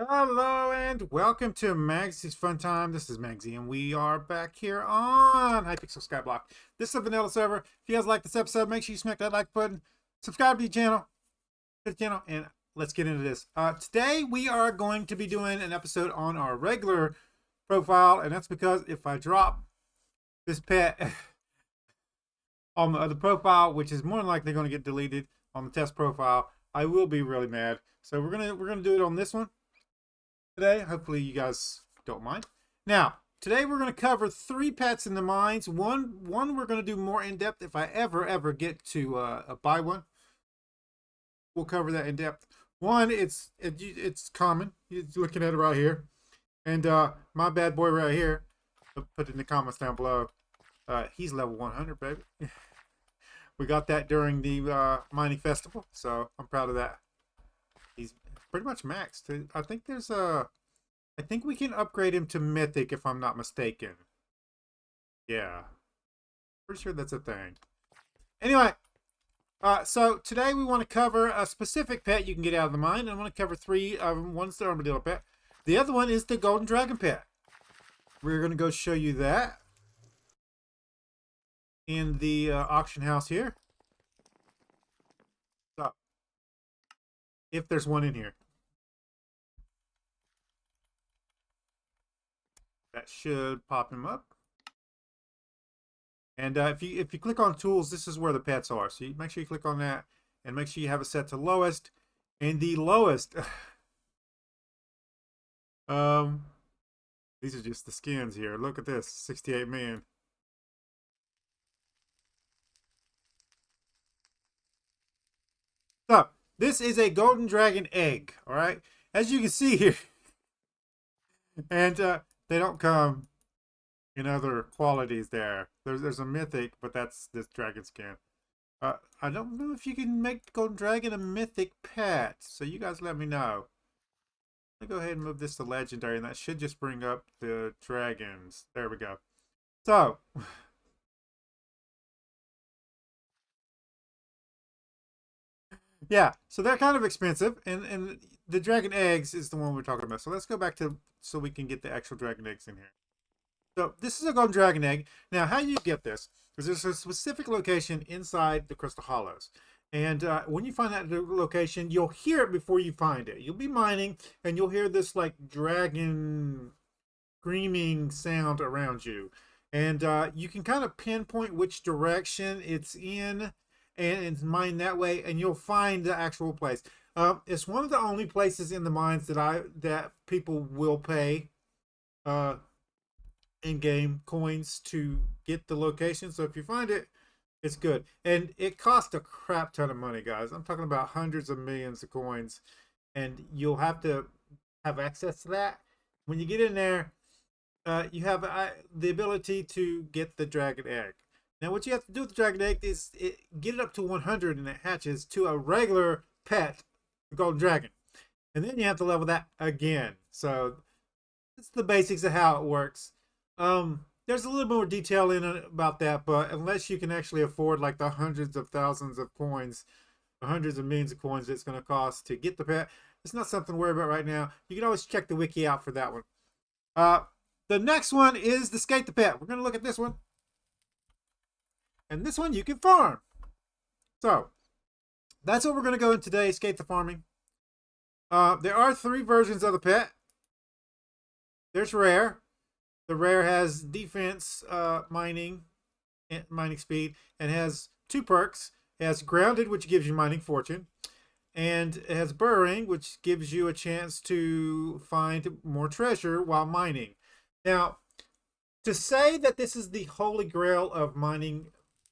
Hello and welcome to Maggie's Fun Time. This is Magzie, and we are back here on Hypixel Skyblock. This is a vanilla server. If you guys like this episode, make sure you smack that like button, subscribe to the channel, and let's get into this. Today we are going to be doing an episode on our regular profile, and that's because if I drop this pet on the other profile, which is more than likely going to get deleted on the test profile, I will be really mad. So we're gonna do it on this one today. Hopefully you guys don't mind. Now, today we're going to cover 3 pets in the mines. One we're going to do more in depth if I ever get to buy one. We'll cover that in depth. One, it's common. You're looking at it right here, and my bad boy right here. I'll put it in the comments down below. He's level 100, baby. We got that during the mining festival, so I'm proud of that. He's pretty much maxed. I think there's a... I think we can upgrade him to Mythic if I'm not mistaken. Yeah. Pretty sure that's a thing. Anyway, so today we want to cover a specific pet you can get out of the mine. I want to cover 3 of them. One's the Armadillo pet. The other one is the Golden Dragon pet. We're going to go show you that in the auction house here. So, if there's one in here. That should pop him up. And if you click on tools, this is where the pets are. So you make sure you click on that and make sure you have it set to lowest. And the lowest, these are just the skins here. Look at this, 68 million. So this is a golden dragon egg. All right, as you can see here, and they don't come in other qualities there. There's a mythic, but that's this dragon skin. I don't know if you can make golden dragon a mythic pet, so you guys let me know. Let me go ahead and move this to legendary, and that should just bring up the dragons. There we go. So yeah, so they're kind of expensive, and the dragon eggs is the one we're talking about. So let's go back to so we can get the actual dragon eggs in here. So this is a golden dragon egg. Now, how you get this is there's a specific location inside the crystal hollows. And when you find that location, you'll hear it before you find it. You'll be mining, and you'll hear this like dragon screaming sound around you. And you can kind of pinpoint which direction it's in and mine that way, and you'll find the actual place. It's one of the only places in the mines that people will pay in-game coins to get the location. So if you find it, it's good. And it costs a crap ton of money, guys. I'm talking about hundreds of millions of coins, and you'll have to have access to that. When you get in there, you have the ability to get the dragon egg. Now what you have to do with the dragon egg is get it up to 100, and it hatches to a regular pet, the golden dragon. And then you have to level that again. So it's the basics of how it works. There's a little more detail in it about that, but unless you can actually afford like the hundreds of thousands of coins, or hundreds of millions of coins it's going to cost to get the pet, it's not something to worry about right now. You can always check the wiki out for that one. The next one is the Scatha Pet. We're going to look at this one. And this one you can farm. So that's what we're going to go in today, Scatha farming. There are 3 versions of the pet. There's rare. The rare has defense, mining speed, and has 2 perks. It has grounded, which gives you mining fortune, and it has burrowing, which gives you a chance to find more treasure while mining. Now, to say that this is the holy grail of mining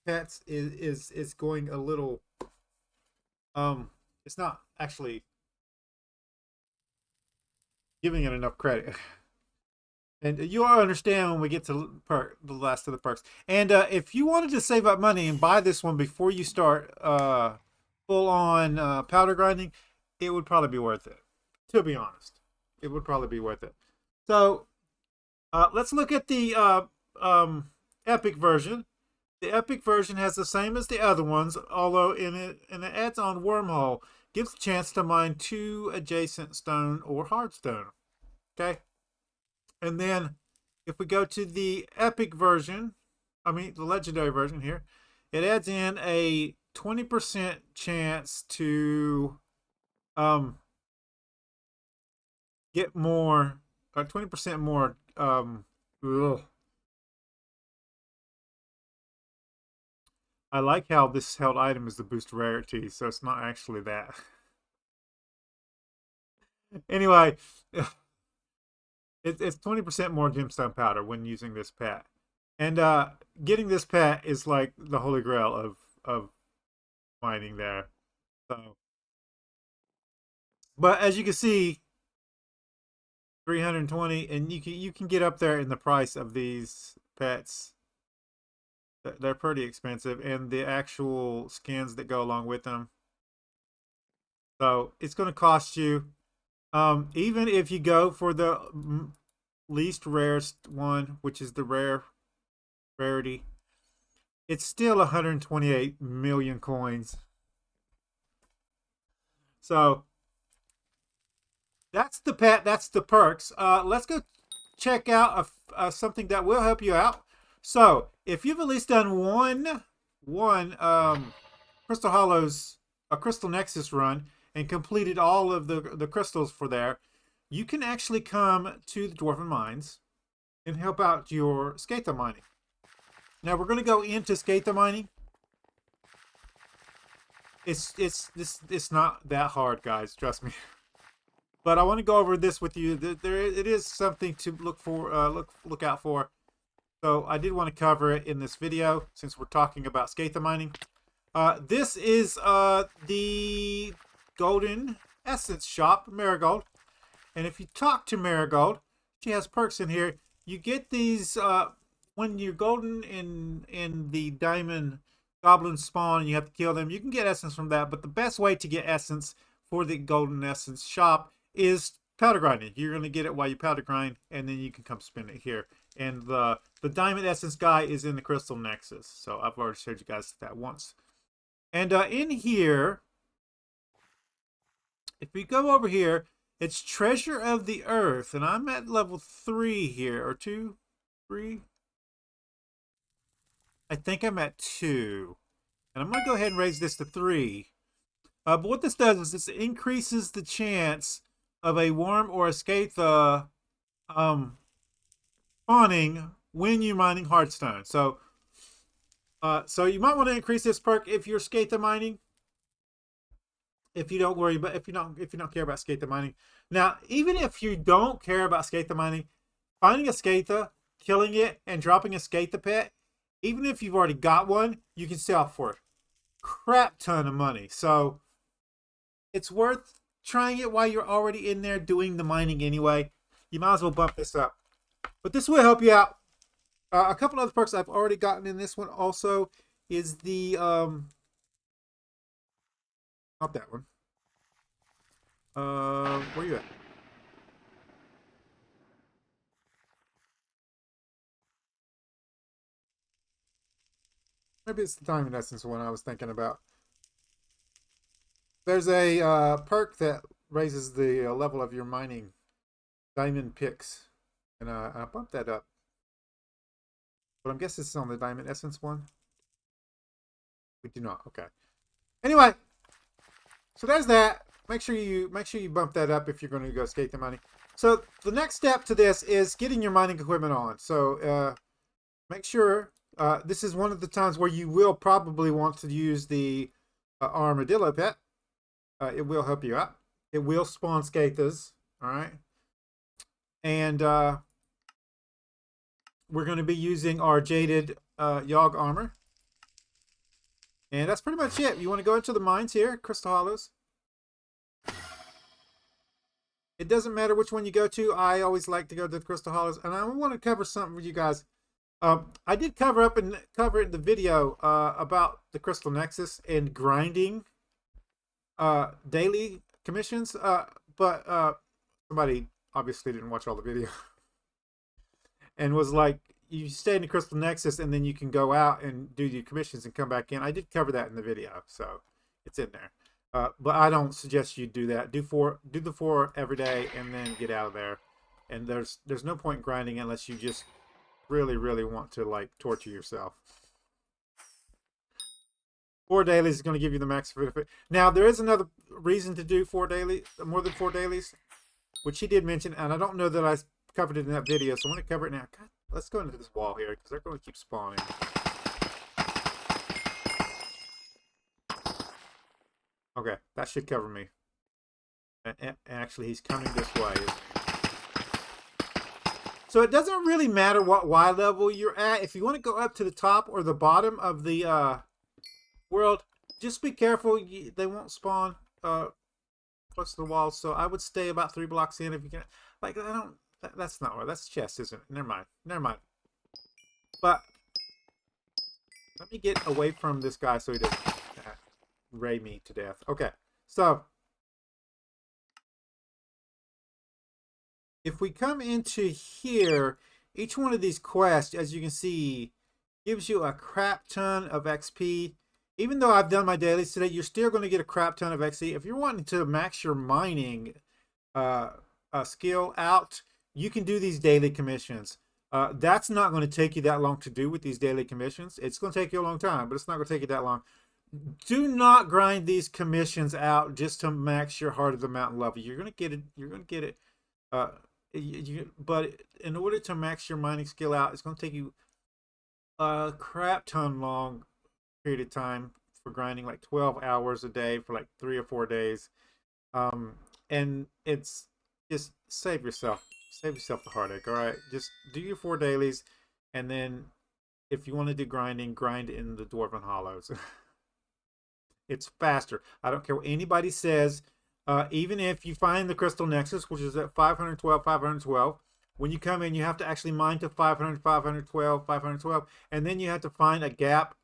pets is going a little it's not actually giving it enough credit. And you'll understand when we get to the last of the perks. And if you wanted to save up money and buy this one before you start full-on powder grinding, it would probably be worth it. To be honest, it would probably be worth it. So let's look at the epic version. The epic version has the same as the other ones, although it adds on wormhole. gives a chance to mine 2 adjacent stone or hard stone. Okay. And then if we go to the epic version, I mean the legendary version here, it adds in a 20% chance to get more, 20% more ugh. I like how this held item is the boost rarity, so it's not actually that. Anyway, it's 20% more gemstone powder when using this pet. And getting this pet is like the holy grail of mining there. So, but as you can see, 320, and you can get up there in the price of these pets. They're pretty expensive, and the actual skins that go along with them. So it's going to cost you, even if you go for the least rarest one, which is the rarity, it's still 128 million coins. So that's the pet. That's the perks. Let's go check out something that will help you out. So if you've at least done one Crystal Hollows, a Crystal Nexus run, and completed all of the crystals for there, you can actually come to the Dwarven Mines and help out your Scatha Mining. Now we're going to go into Scatha Mining. It's not that hard, guys. Trust me. But I want to go over this with you. It is something to look out for. So I did want to cover it in this video since we're talking about Scatha Mining. This is the Golden Essence Shop, Marigold. And if you talk to Marigold, she has perks in here. You get these when you're golden in the diamond goblin spawn and you have to kill them. You can get essence from that, but the best way to get essence for the Golden Essence Shop is powder grinding. You're going to get it while you powder grind, and then you can come spend it here. And the diamond essence guy is in the Crystal Nexus. So I've already showed you guys that once. And in here, if we go over here, it's Treasure of the Earth. And I'm at level 3 here. Or 2? 3? I think I'm at 2. And I'm going to go ahead and raise this to 3. But what this does is this increases the chance of a worm or a Scatha spawning when you're mining hardstone. So you might want to increase this perk if you're Scatha mining. If you don't worry, but if you don't care about Scatha mining. Now, even if you don't care about Scatha mining, finding a Scatha, killing it, and dropping a Scatha pet, even if you've already got one, you can sell for a crap ton of money. So it's worth trying it while you're already in there doing the mining anyway. You might as well bump this up. But this will help you out. A couple other perks I've already gotten in this one also is the not that one. Where you at? Maybe it's the Diamond Essence one I was thinking about. There's a perk that raises the level of your mining diamond picks. And I bumped that up. But I'm guessing it's on the Diamond Essence one. We do not. Okay. Anyway, so there's that. Make sure you bump that up if you're going to go Scatha Mining. So the next step to this is getting your mining equipment on. So make sure this is one of the times where you will probably want to use the Armadillo pet. It will help you out. It will spawn Scathas. All right. And we're going to be using our jaded Yogg armor. And that's pretty much it. You want to go into the mines here, Crystal Hollows. It doesn't matter which one you go to. I always like to go to the Crystal Hollows. And I want to cover something with you guys. I did cover it in the video about the Crystal Nexus and grinding daily commissions. But somebody obviously didn't watch all the video. And was like, you stay in the Crystal Nexus and then you can go out and do your commissions and come back in. I did cover that in the video, so it's in there. But I don't suggest you do that. Do the 4 every day, and then get out of there. And there's no point grinding unless you just really want to like torture yourself. 4 dailies is going to give you the max benefit. Now there is another reason to do 4 daily, more than 4 dailies, which he did mention, and I don't know that I covered it in that video, so I'm going to cover it now. God, let's go into this wall here because they're going to keep spawning. Okay, that should cover me. And actually, he's coming this way. So it doesn't really matter what Y level you're at. If you want to go up to the top or the bottom of the world, just be careful. They won't spawn close to the walls. So I would stay about 3 blocks in if you can. Like, I don't... That's not right. That's chest, isn't it? Never mind. Never mind. But let me get away from this guy so he doesn't ray me to death. Okay. So if we come into here, each one of these quests, as you can see, gives you a crap ton of XP. Even though I've done my dailies today, you're still going to get a crap ton of XP. If you're wanting to max your mining skill out, you can do these daily commissions. That's not going to take you that long to do with these daily commissions. It's going to take you a long time, but it's not going to take you that long. Do not grind these commissions out just to max your Heart of the Mountain level. You're going to get it. You're going to get it. But in order to max your mining skill out, it's going to take you a crap ton long period of time for grinding, like 12 hours a day for like 3 or 4 days. And it's just save yourself the heartache. All right, just do your 4 dailies, and then if you want to do grinding, grind in the Dwarven Hollows. It's faster. I don't care what anybody says. Even if you find the Crystal Nexus, which is at 512, when you come in, you have to actually mine to 500, 512, and then you have to find a gap.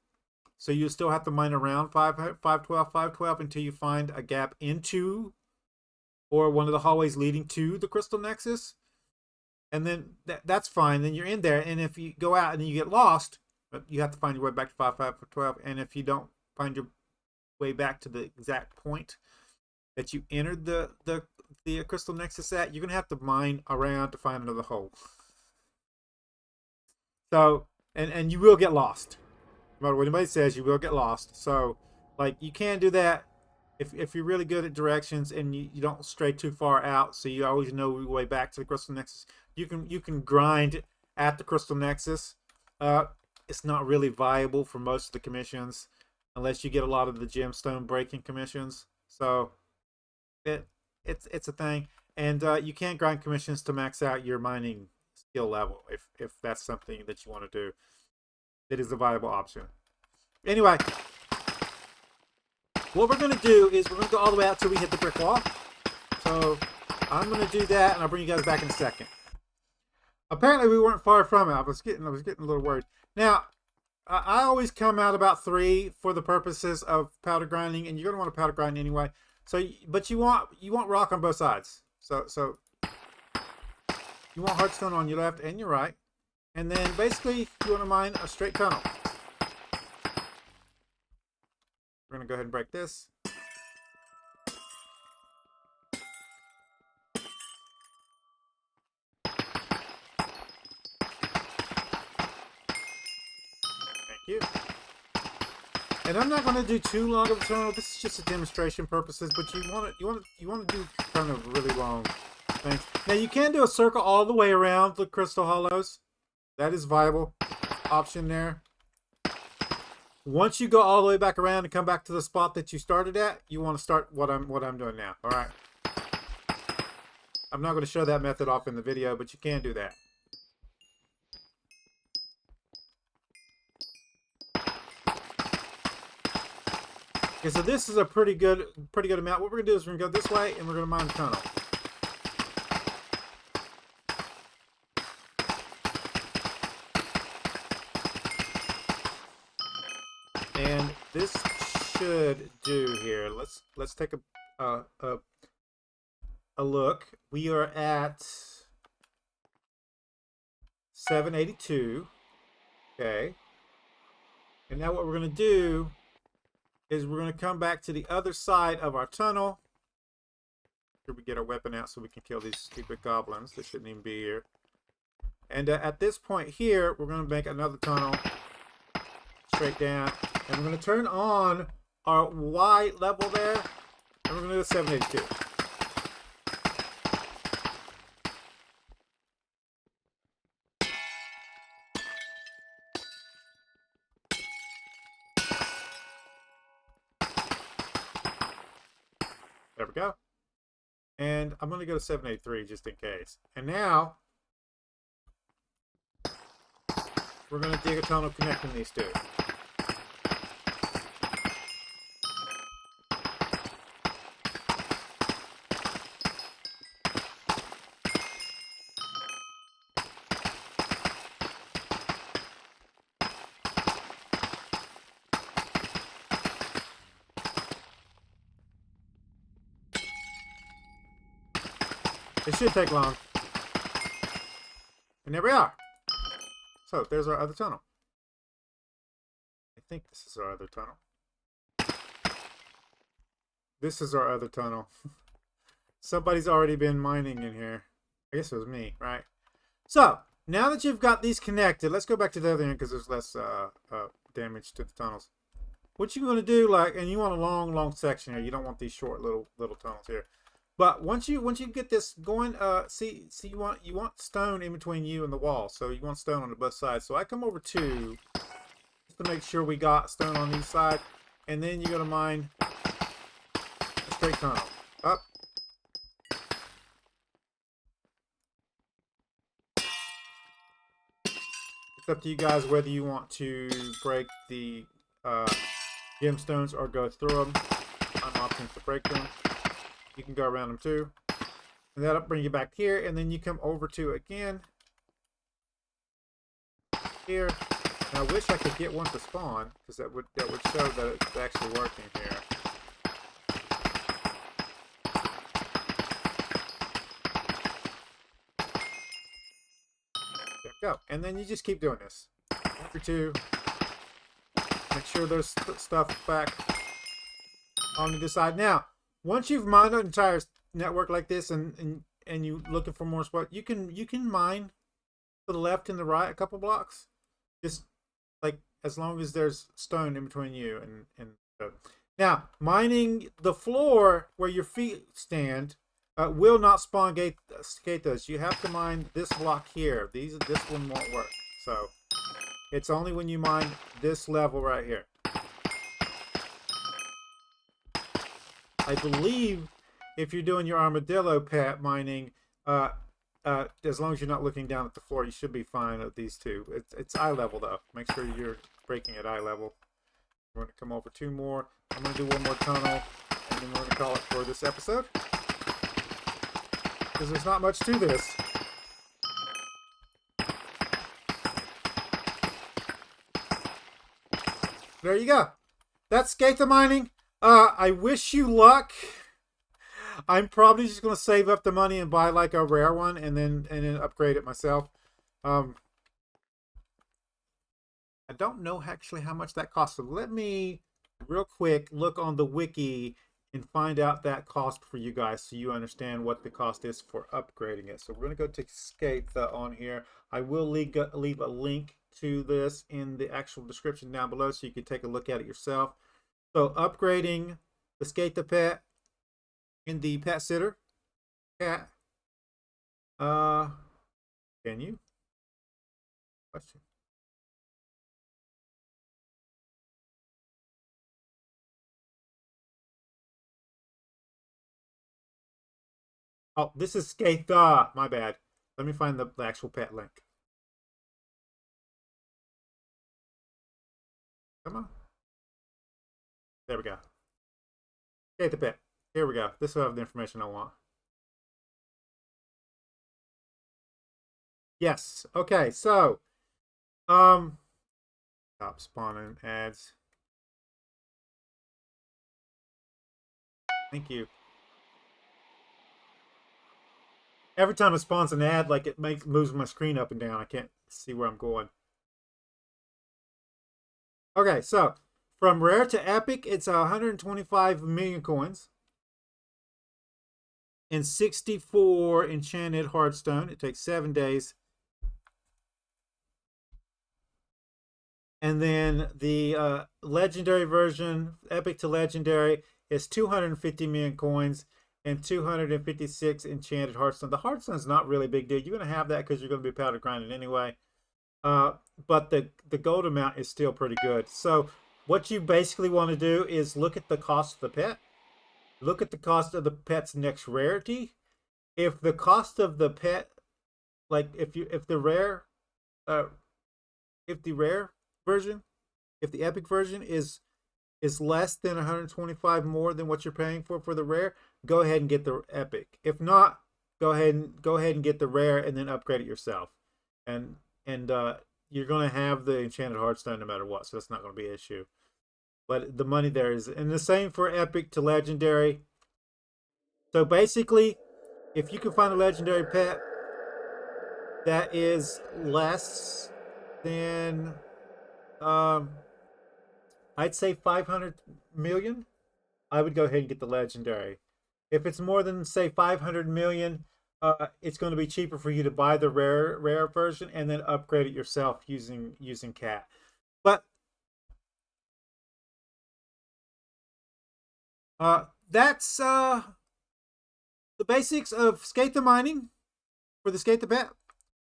So you still have to mine around 512 until you find a gap into or one of the hallways leading to the Crystal Nexus. And then that's fine. Then you're in there. And if you go out and you get lost, you have to find your way back to 512. And if you don't find your way back to the exact point that you entered the Crystal Nexus at, you're going to have to mine around to find another hole. So, and you will get lost. No matter what anybody says, you will get lost. So, like, you can do that if you're really good at directions and you don't stray too far out, so you always know your way back to the Crystal Nexus. You can grind at the Crystal Nexus. It's not really viable for most of the commissions unless you get a lot of the gemstone breaking commissions. So it's a thing, and you can grind commissions to max out your mining skill level if that's something that you want to do. It is a viable option. Anyway, what we're going to do is we're going to go all the way out till we hit the brick wall. So I'm going to do that, and I'll bring you guys back in a second. Apparently, we weren't far from it. I was getting a little worried. Now, I always come out about 3 for the purposes of powder grinding, and you're going to want to powder grind anyway. So, but you want rock on both sides. So you want hardstone on your left and your right, and then basically you want to mine a straight tunnel. We're going to go ahead and break this. Thank you. And I'm not going to do too long of a tunnel. This is just a demonstration purposes, but you want to do kind of really long things. Now you can do a circle all the way around the Crystal Hollows. That is viable option there. Once you go all the way back around and come back to the spot that you started at, you want to start what I'm doing now. All right. I'm not going to show that method off in the video, but you can do that. Okay, so this is a pretty good amount. What we're gonna do is we're gonna go this way and we're gonna mine the tunnel. And this should do here. Let's take a look. We are at 782. Okay. And now what we're gonna do is we're going to come back to the other side of our tunnel. Here we get our weapon out so we can kill these stupid goblins. They shouldn't even be here. And at this point here, we're going to make another tunnel straight down. And we're going to turn on our Y level there. And we're going to do a 782. There we go. And I'm going to go to 783 just in case. And now we're going to dig a tunnel connecting these two. It should take long. And there we are. So there's our other tunnel. I think this is our other tunnel. This is our other tunnel. Somebody's already been mining in here. I guess it was me, right? So now that you've got these connected, let's go back to the other end because there's less damage to the tunnels. What you're going to do, like, and you want a long section here. You don't want these short little tunnels here. But once you get this going, see you want stone in between you and the wall. So you want stone on the both sides. So I come over to just to make sure we got stone on each side, and then you're gonna mine a straight tunnel up. It's up to you guys whether you want to break the gemstones or go through them. I'm opting to break them. You can go around them too. And that'll bring you back here. And then you come over to again. Here. And I wish I could get one to spawn. Because that would show that it's actually working here. There we go. And then you just keep doing this. After two. Make sure there's stuff back on the side. Now, once you've mined an entire network like this and you looking for more spots, you can mine to the left and the right a couple blocks. Just like as long as there's stone in between you and now mining the floor where your feet stand will not spawn Scathas. You have to mine this block here. This one won't work. So it's only when you mine this level right here. I believe if you're doing your armadillo pet mining, as long as you're not looking down at the floor, you should be fine at these two. It's eye level though. Make sure you're breaking at eye level. We're going to come over two more. I'm going to do one more tunnel, and then we're going to call it for this episode. Because there's not much to this. There you go. That's Scatha Mining. I wish you luck. I'm probably just going to save up the money and buy like a rare one and then upgrade it myself. I don't know actually how much that costs. So let me real quick look on the wiki and find out that cost for you guys so you understand what the cost is for upgrading it. So we're going to go to Scatha on here. I will leave a link to this in the actual description down below so you can take a look at it yourself. So upgrading the Scatha Pet in the pet sitter cat. Can you? Question. Oh, this is Scatha. My bad. Let me find the actual pet link. Come on. There we go. Scatha Pet. Here we go. This will have the information I want. Yes. Okay. So, stop spawning ads. Thank you. Every time it spawns an ad, like it moves my screen up and down. I can't see where I'm going. Okay, so From rare to epic, it's 125 million coins and 64 enchanted hardstone. It takes 7 days. And then the legendary version, epic to legendary, is 250 million coins and 256 enchanted hardstone. The hardstone is not really a big deal. You're going to have that because you're going to be powder grinding anyway. But the gold amount is still pretty good. So what you basically want to do is look at the cost of the pet. Look at the cost of the pet's next rarity. If the cost of the pet, like if the rare version, if the epic version is less than 125 more than what you're paying for the rare, go ahead and get the epic. If not, go ahead and get the rare and then upgrade it yourself. And you're going to have the enchanted hardstone no matter what, so that's not going to be an issue. But the money there is, and the same for epic to legendary. So basically, if you can find a legendary pet that is less than I'd say 500 million, I would go ahead and get the legendary. If it's more than, say, 500 million, it's going to be cheaper for you to buy the rare version and then upgrade it yourself using Cat. But that's the basics of Scatha Mining for the Scatha Pet.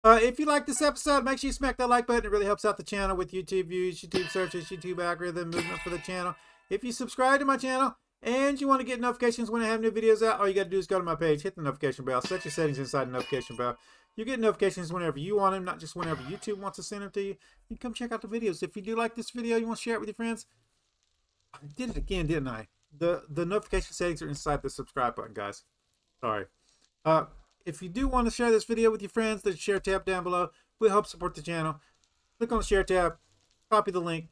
If you like this episode, make sure you smack that like button. It really helps out the channel with YouTube views, YouTube searches, YouTube algorithm movement for the channel. If you subscribe to my channel and you want to get notifications when I have new videos out, all you got to do is go to my page, hit the notification bell, set your settings inside the notification bell. You get notifications whenever you want them, not just whenever YouTube wants to send them to you. You come check out the videos. If you do like this video, you want to share it with your friends. I did it again, didn't I? The notification settings are inside the subscribe button, guys. Sorry. If you do want to share this video with your friends, there's a share tab down below. Will help support the channel. Click on the share tab, copy the link.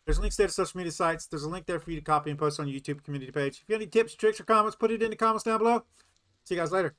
There's links there to social media sites. There's a link there for you to copy and post on the YouTube community page. If you have any tips, tricks, or comments, put it in the comments down below. See you guys later.